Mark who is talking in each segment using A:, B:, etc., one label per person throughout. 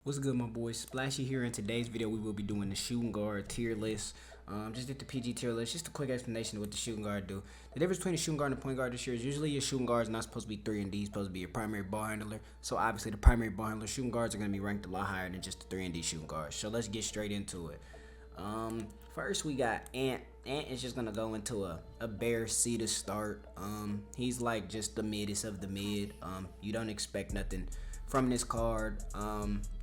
A: What's good, my boys? Splashy here. In today's video, we will be doing the shooting guard tier list. Just did the PG tier list. Just a quick explanation of what the shooting guard do. The difference between the shooting guard and the point guard this year is usually your shooting guard is not supposed to be 3 and D, supposed to be your primary ball handler. So obviously the primary ball handler shooting guards are going to be ranked a lot higher than just the 3 and D shooting guards. So let's get straight into it. First we got Ant. Ant is just gonna go into a bare C to start. He's like just the middest of the mid. You don't expect nothing from this card.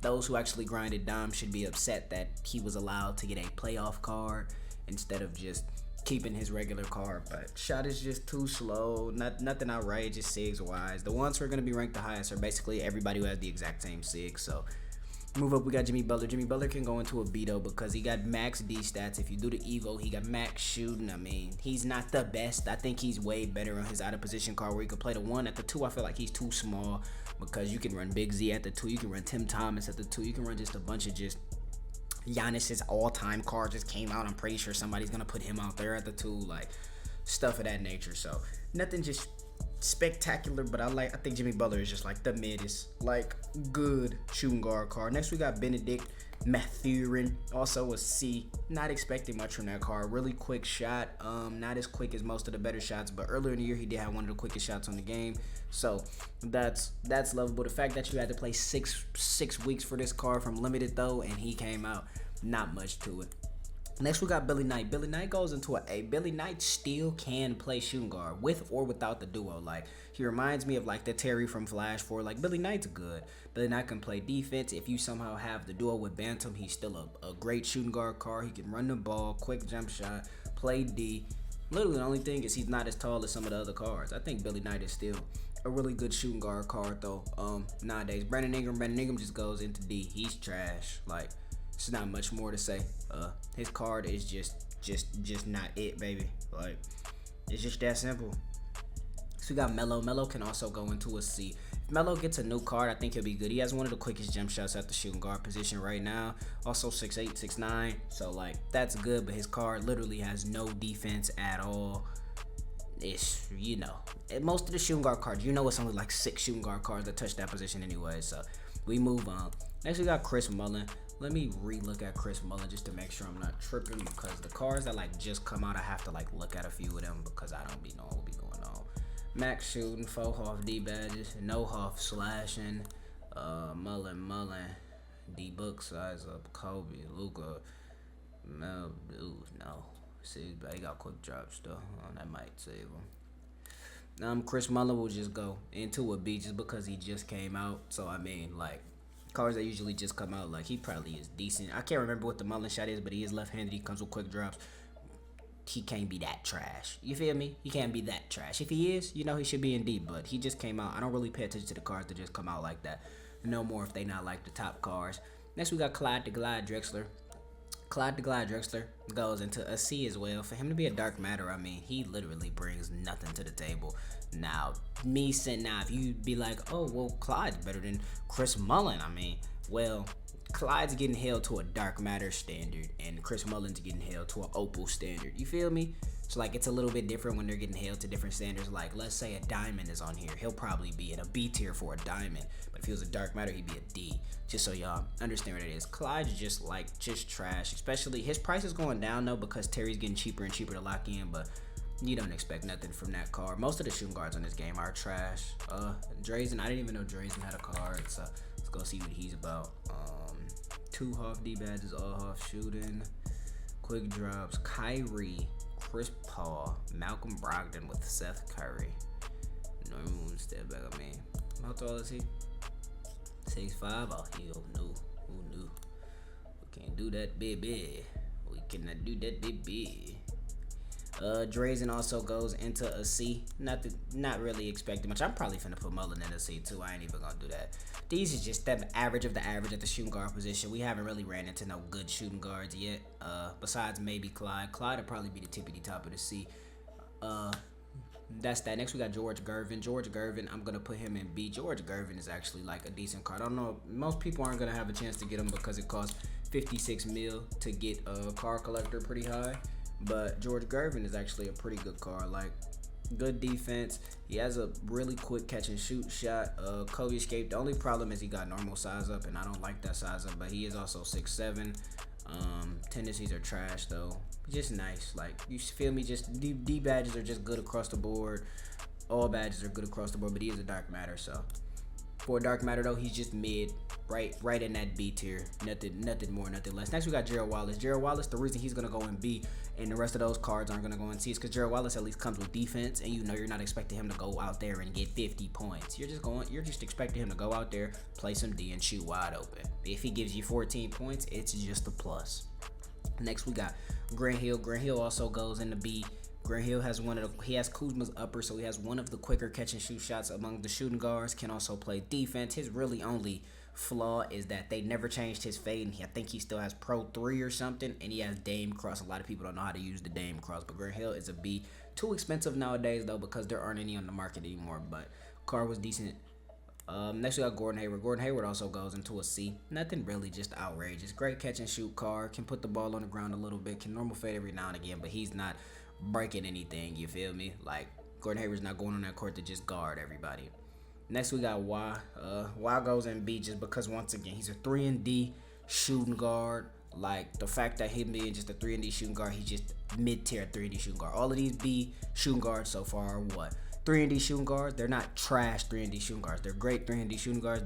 A: Those who actually grinded Dom should be upset that he was allowed to get a playoff card instead of just keeping his regular card. But shot is just too slow. Nothing outrageous SIGs wise. The ones who are gonna be ranked the highest are basically everybody who has the exact same SIG. So move up, we got Jimmy Butler. Jimmy Butler can go into a B though because he got max D stats. If you do the Evo, he got max shooting. I mean, he's not the best. I think he's way better on his out of position card where he could play the 1. At the 2, I feel like he's too small because you can run Big Z at the 2. You can run Tim Thomas at the 2. You can run just a bunch of just Giannis's all-time card just came out. I'm pretty sure somebody's going to put him out there at the 2. Like, stuff of that nature. So, nothing just spectacular, but I think Jimmy Butler is just like the middest, like good shooting guard card. Next we got Benedict Mathurin, also a C. Not expecting much from that card. Really quick shot, not as quick as most of the better shots, but earlier in the year he did have one of the quickest shots on the game, so that's lovable. The fact that you had to play six weeks for this card from limited though, and he came out, not much to it. Next, we got Billy Knight. Billy Knight goes into a A. Billy Knight still can play shooting guard with or without the duo. Like, he reminds me of like the Terry from Flash 4. Like, Billy Knight's good. Billy Knight can play defense. If you somehow have the duo with Bantam, he's still a great shooting guard card. He can run the ball, quick jump shot, play D. Literally, the only thing is he's not as tall as some of the other cards. I think Billy Knight is still a really good shooting guard card though. Nowadays, Brandon Ingram just goes into D. He's trash. Like, it's not much more to say. His card is just not it, baby. Like, it's just that simple. So we got Melo. Melo can also go into a C. If Melo gets a new card, I think he'll be good. He has one of the quickest jump shots at the shooting guard position right now. Also 6'8", 6'9". So like, that's good, but his card literally has no defense at all. It's, you know, most of the shooting guard cards, you know, it's only like 6 shooting guard cards that touch that position anyway. So we move on. Next we got Chris Mullin. Let me re-look at Chris Mullin just to make sure I'm not tripping, because the cards that like just come out, I have to like look at a few of them because I don't be knowing what be going on. Max shooting, 4 Hoff D badges, no Hoff slashing, Mullin, D book size up, Kobe, Luca, Mel, dude, no. See, but he got quick drops though. That might save him. Chris Mullin will just go into a B just because he just came out. So I mean, like, cards that usually just come out, like, he probably is decent. I can't remember what the Mullin shot is, but he is left-handed. He comes with quick drops. He can't be that trash. You feel me? He can't be that trash. If he is, you know, he should be in D, but he just came out. I don't really pay attention to the cards that just come out like that. No more if they not like the top cards. Next, we got Clyde the Glide Drexler. Clyde the Glide Drexler goes into a C as well. For him to be a dark matter, I mean, he literally brings nothing to the table. Now, if you'd be like, oh, well, Clyde's better than Chris Mullin, I mean, well, Clyde's getting held to a dark matter standard, and Chris Mullin's getting held to an opal standard. You feel me? So, like, it's a little bit different when they're getting held to different standards. Like, let's say a diamond is on here. He'll probably be in a B tier for a diamond. But if he was a dark matter, he'd be a D. Just so y'all understand what it is. Clyde's just trash. Especially, his price is going down, though, because Terry's getting cheaper and cheaper to lock in. But you don't expect nothing from that card. Most of the shooting guards on this game are trash. Drazen, I didn't even know Drazen had a card. So, let's go see what he's about. 2 Hoff D badges, all Hoff shooting. Quick drops. Kyrie. Chris Paul, Malcolm Brogdon with Seth Curry. Norman step back. I mean, how tall is he? 6'5". Oh, who knew? We can't do that, baby. We cannot do that, baby. Drazen also goes into a C. Not really expecting much. I'm probably finna put Mullin in a C too. I ain't even gonna do that. These is just the average of the average at the shooting guard position. We haven't really ran into no good shooting guards yet. Besides maybe Clyde. Clyde will probably be the tippity top of the C. That's that. Next we got George Gervin. George Gervin, I'm gonna put him in B. George Gervin is actually like a decent card. I don't know. Most people aren't gonna have a chance to get him because it costs 56 mil to get a card collector pretty high. But George Gervin is actually a pretty good card. Like, Good defense. He has a really quick catch and shoot shot. Kobe escaped. The only problem is he got normal size up, and I don't like that size up. But he is also 6'7". Tendencies are trash though. Just nice. Like, you feel me? Just D badges are just good across the board. All badges are good across the board, but he is a dark matter. So for a dark matter though, he's just mid, right in that B tier. Nothing more, nothing less. Next we got Gerald Wallace. Gerald Wallace, the reason he's gonna go in B and the rest of those cards aren't gonna go in C is because Gerald Wallace at least comes with defense, and you know you're not expecting him to go out there and get 50 points. You're just expecting him to go out there, play some D, and shoot wide open. If he gives you 14 points, it's just a plus. Next we got Grant Hill. Grant Hill also goes into B. Grant Hill has he has Kuzma's upper, so he has one of the quicker catch and shoot shots among the shooting guards. Can also play defense. His really only flaw is that they never changed his fade, and I think he still has Pro 3 or something, and he has Dame Cross. A lot of people don't know how to use the Dame Cross, but Grant Hill is a B. Too expensive nowadays though, because there aren't any on the market anymore, but card was decent. Next we got Gordon Hayward. Gordon Hayward also goes into a C. Nothing really just outrageous. Great catch and shoot card. Can put the ball on the ground a little bit. Can normal fade every now and again, but he's not breaking anything. You feel me? Like, Gordon Hayward's not going on that court to just guard everybody. Next we got Y. Y goes in B just because, once again, he's a 3-and-D shooting guard. Like, the fact that him being just a 3-and-D shooting guard, he's just mid-tier 3-and-D shooting guard. All of these B shooting guards so far are what? 3-and-D shooting guards. They're not trash 3-and-D shooting guards. They're great 3-and-D shooting guards.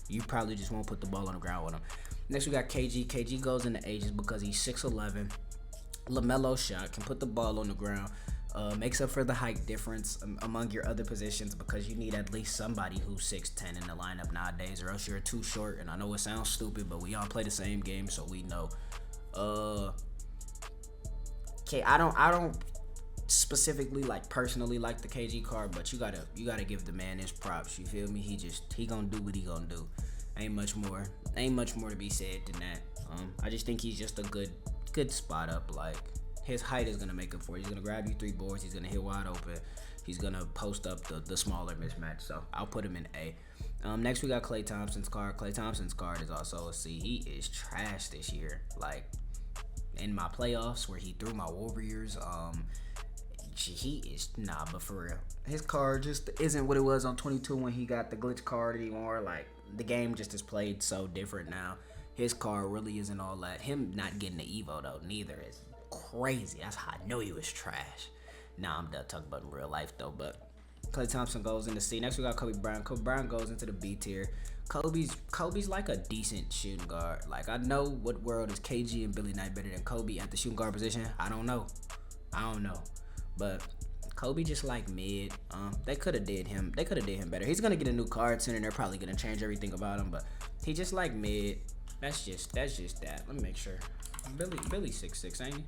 A: You probably just won't put the ball on the ground with them. Next we got KG. KG goes into A just because he's 6'11". LaMelo shot, can put the ball on the ground. Makes up for the height difference among your other positions, because you need at least somebody who's 6'10" in the lineup nowadays, or else you're too short. And I know it sounds stupid, but we all play the same game, so we know. Okay, I don't specifically personally like the KG card, but you gotta give the man his props. You feel me? He gonna do what he gonna do. Ain't much more to be said than that. I just think he's just a good spot up. Like, his height is gonna make up for it. He's gonna grab you 3 boards. He's gonna hit wide open. He's gonna post up the smaller mismatch. So I'll put him in A. Next we got Klay Thompson's card. Klay Thompson's card is also a C. He is trash this year. Like, in my playoffs where he threw my Warriors, he is but for real, his card just isn't what it was on 22 when he got the glitch card anymore. Like, the game just is played so different now. His card really isn't all that. Him not getting the Evo though, neither, is crazy. That's how I know he was trash. Nah, I'm done talking about in real life though. But Klay Thompson goes into C. Next we got Kobe Bryant. Kobe Bryant goes into the B tier. Kobe's like a decent shooting guard. Like, I know what world is KG and Billy Knight better than Kobe at the shooting guard position. I don't know. But Kobe just like mid. They could have did him better. He's gonna get a new card soon, and they're probably gonna change everything about him. But he just like mid. That's just that. Let me make sure. Billy 6'6", ain't he?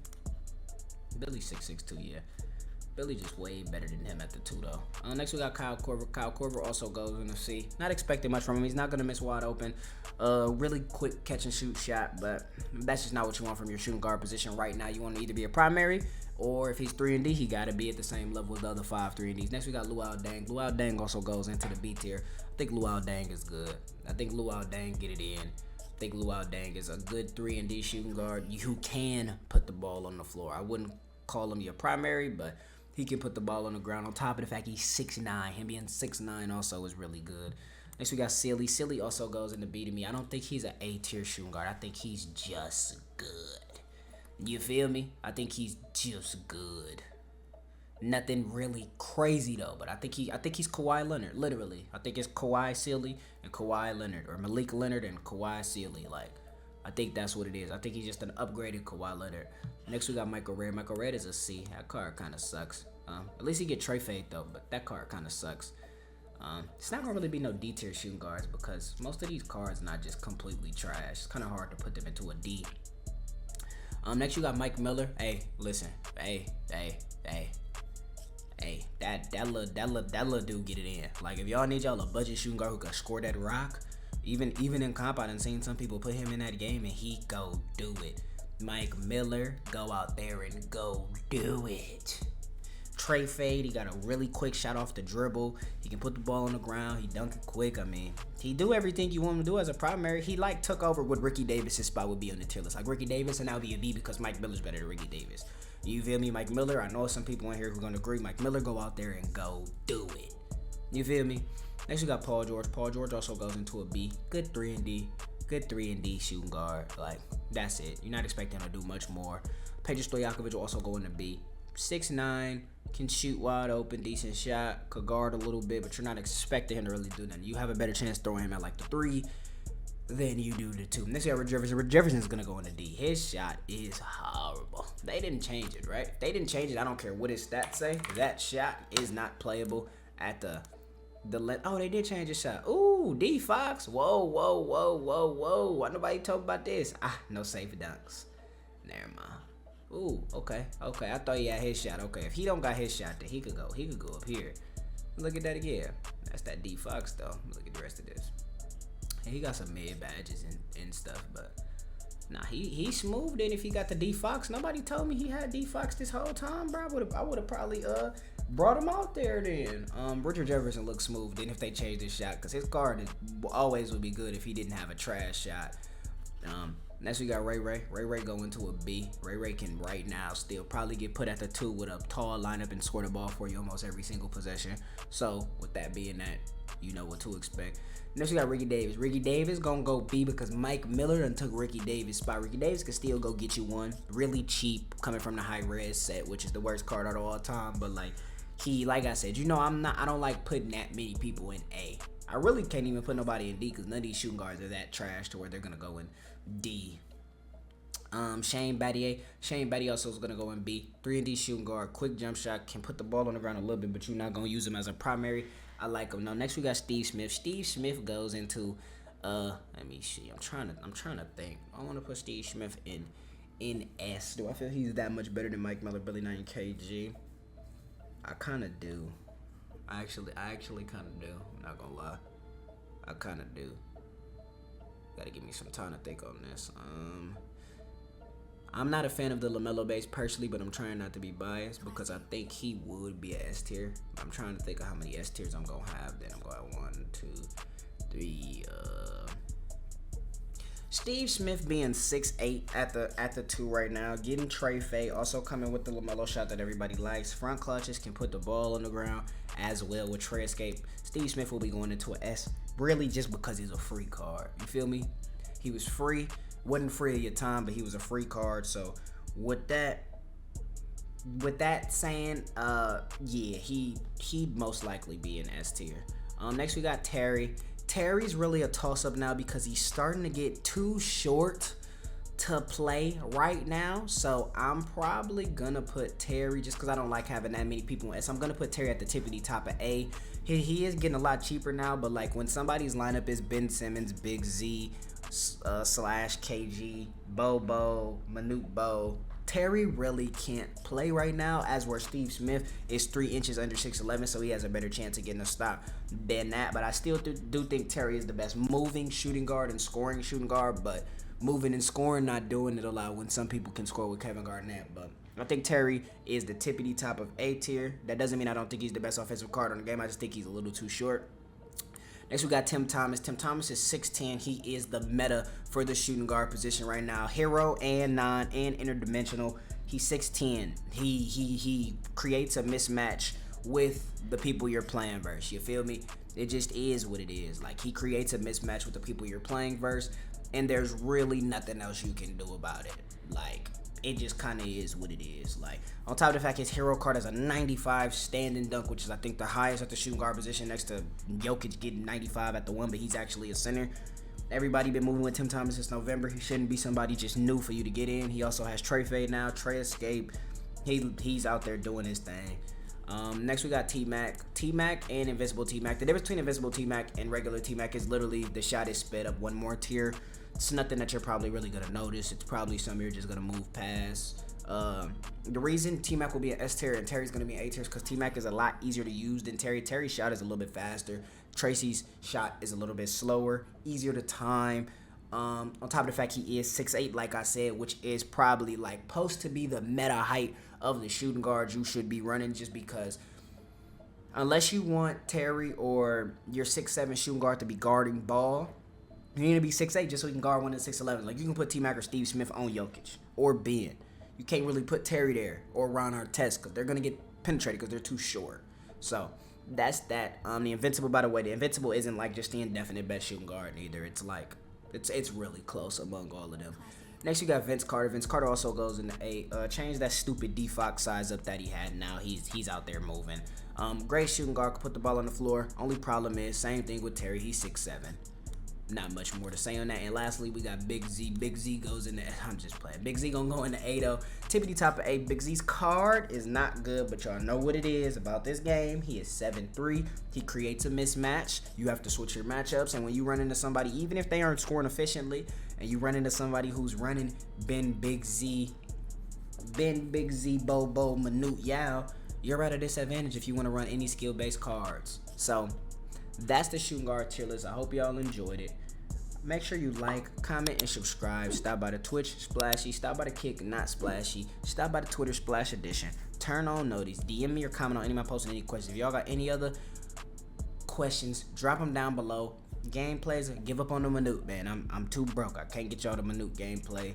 A: Billy 6'6" too, yeah. Billy just way better than him at the 2 though. Next we got Kyle Korver. Kyle Korver also goes in the C. Not expecting much from him. He's not gonna miss wide open. Really quick catch and shoot shot, but that's just not what you want from your shooting guard position right now. You want to either be a primary, or if he's 3-and-D, he gotta be at the same level as the other 5 3-and-Ds. Next we got Luol Deng. Luol Deng also goes into the B tier. I think Luol Deng is good. I think Luol Deng get it in. I think Luol Deng is a good 3-and-D shooting guard who can put the ball on the floor. I wouldn't call him your primary, but he can put the ball on the ground. On top of the fact he's 6'9", him being 6'9" also is really good. Next we got Silly. Silly also goes into B to me. I don't think he's an A-tier shooting guard. I think he's just good. You feel me? I think he's just good. Nothing really crazy though, but I think he's Kawhi Leonard, literally. I think it's Kawhi Silly and Kawhi Leonard, or Malik Leonard and Kawhi Silly. Like, I think that's what it is. I think he's just an upgraded Kawhi Leonard. Next we got Michael Redd. Michael Redd is a C. That card kind of sucks. At least he get Trey Fade though, but that card kind of sucks. It's not gonna really be no D tier shooting guards because most of these cards not just completely trash. It's kind of hard to put them into a D. Next you got Mike Miller. Hey, listen. Hey. That little dude get it in. Like, if y'all need y'all a budget shooting guard who can score that rock, even in comp, I done seen some people put him in that game and he go do it. Mike Miller, go out there and go do it. Trey Fade, he got a really quick shot off the dribble. He can put the ball on the ground. He dunk it quick. I mean, he do everything you want him to do as a primary. He took over what Ricky Davis' spot would be on the tier list. Like, Ricky Davis, and now be a B because Mike Miller's better than Ricky Davis. You feel me? Mike Miller, I know some people in here who are going to agree. Mike Miller, go out there and go do it. You feel me? Next, we got Paul George. Paul George also goes into a B. Good 3-and-D. Good 3-and-D shooting guard. Like, that's it. You're not expecting him to do much more. Peja Stojakovic will also go in a B. 6'9", can shoot wide open, decent shot, could guard a little bit, but you're not expecting him to really do nothing. You have a better chance throwing him at like the 3 than you do the 2. Next, we have Rick Jefferson. Rick Jefferson's going to go in the D. His shot is horrible. They didn't change it, right? If they didn't change it, I don't care what his stats say. That shot is not playable at the oh, they did change his shot. Ooh, D Fox. Whoa. Why nobody talk about this? No safe dunks. Never mind. Ooh, okay. I thought he had his shot. Okay, if he don't got his shot, then he could go up here. Look at that again. That's that D Fox though. Look at the rest of this. And he got some mid badges and stuff, but nah, he smooth. Then if he got the D Fox, nobody told me he had D Fox this whole time, bro. I would have probably brought him out there then. Richard Jefferson looks smooth. Then if they change his shot, because his guard always would be good if he didn't have a trash shot. Next we got Ray Ray. Ray Ray go into a B. Ray Ray can right now still probably get put at the 2 with a tall lineup and score the ball for you almost every single possession. So with that being that, you know what to expect. Next we got Ricky Davis. Ricky Davis gonna go B because Mike Miller done took Ricky Davis' spot. Ricky Davis can still go get you one really cheap coming from the high res set, which is the worst card out of all time. But like like I said, you know I don't like putting that many people in A. I really can't even put nobody in D because none of these shooting guards are that trash to where they're gonna go in D. Shane Battier. Shane Battier also is gonna go in B. 3-and-D shooting guard, quick jump shot, can put the ball on the ground a little bit, but you're not gonna use him as a primary. I like him. Now next we got Steve Smith. Steve Smith goes into let me see. I'm trying to think. I want to put Steve Smith in S. Do I feel he's that much better than Mike Miller, Billy 9 KG? I kind of do. I actually kind of do. I'm not gonna lie. I kind of do. Gotta give me some time to think on this. I'm not a fan of the LaMelo base personally, but I'm trying not to be biased because I think he would be an S tier. I'm trying to think of how many S tiers I'm gonna have. Then I'm going 1, 2, 3. Steve Smith being 6'8" at the 2 right now, getting Trey Fay, also coming with the LaMelo shot that everybody likes. Front clutches, can put the ball on the ground as well with Trey Escape. Steve Smith will be going into an S, really just because he's a free card. You feel me? He was free. Wasn't free of your time, but he was a free card. So with that saying, yeah, he'd most likely be an S tier. Next we got Terry. Terry's really a toss-up now because he's starting to get too short to play right now. So I'm probably gonna put Terry just because I don't like having that many people in S. I'm gonna put Terry at the tippity top of A. He is getting a lot cheaper now, but like when somebody's lineup is Ben Simmons, Big Z, slash KG, Bobo, Manute Bo, Terry really can't play right now, as where Steve Smith is 3 inches under 6'11", so he has a better chance of getting a stop than that. But I still do think Terry is the best moving shooting guard and scoring shooting guard, but moving and scoring, not doing it a lot when some people can score with Kevin Garnett. But I think Terry is the tippity top of A tier. That doesn't mean I don't think he's the best offensive card on the game. I just think he's a little too short. Next, we got Tim Thomas. Tim Thomas is 6'10". He is the meta for the shooting guard position right now. Hero and non and interdimensional. He's 6'10". He creates a mismatch with the people you're playing versus. You feel me? It just is what it is. Like, he creates a mismatch with the people you're playing versus, and there's really nothing else you can do about it. Like, it just kind of is what it is. Like, on top of the fact his hero card has a 95 standing dunk, which is I think the highest at the shooting guard position, next to Jokic getting 95 at the 1, but he's actually a center. Everybody been moving with Tim Thomas since November. He shouldn't be somebody just new for you to get in. He also has Trey Fade now, Trey Escape. He's out there doing his thing. Next we got T-Mac. T-Mac and Invisible T-Mac. The difference between Invisible T-Mac and regular T-Mac is literally the shot is sped up one more tier. It's nothing that you're probably really going to notice. It's probably something you're just going to move past. The reason T-Mac will be an S tier and Terry's going to be an A tier is because T-Mac is a lot easier to use than Terry. Terry's shot is a little bit faster. Tracy's shot is a little bit slower, easier to time. On top of the fact he is 6'8", like I said, which is probably like supposed to be the meta height of the shooting guards you should be running, just because unless you want Terry or your 6'7" shooting guard to be guarding ball, you need to be 6'8" just so you can guard one of the 6'11". Like, you can put T-Mac or Steve Smith on Jokic or Ben. you can't really put Terry there or Ron Artest because they're gonna get penetrated because they're too short. So that's that. The Invincible, by the way, the Invincible isn't like just the indefinite best shooting guard either. It's like it's really close among all of them. Next, you got Vince Carter. Vince Carter also goes in the 8. Change that stupid D-Fox size up that he had. Now he's out there moving. Great shooting guard, can put the ball on the floor. Only problem is, same thing with Terry. He's 6'7". Not much more to say on that. And lastly, we got Big Z. Big Z goes in the... I'm just playing. Big Z gonna go in the 8-0. Tippity top of 8. Big Z's card is not good, but y'all know what it is about this game. He is 7'3". He creates a mismatch. You have to switch your matchups. And when you run into somebody, even if they aren't scoring efficiently, and you run into somebody who's running Ben Big Z, Bobo, Manute, Yao, you're at a disadvantage if you want to run any skill-based cards. So that's the shooting guard tier list. I hope y'all enjoyed it. Make sure you like, comment, and subscribe. Stop by the Twitch, Splashy. Stop by the Kick, not Splashy. Stop by the Twitter, Splash Edition. Turn on notice. DM me or comment on any of my posts and any questions. If y'all got any other questions, drop them down below. Gameplays, give up on the Manute, man. I'm too broke. I can't get y'all the Manute gameplay.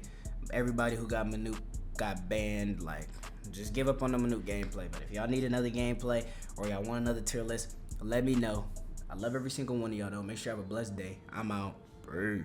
A: Everybody who got Manute got banned. Like, just give up on the Manute gameplay. But if y'all need another gameplay or y'all want another tier list, let me know. I love every single one of y'all, though. Make sure you have a blessed day. I'm out. Peace.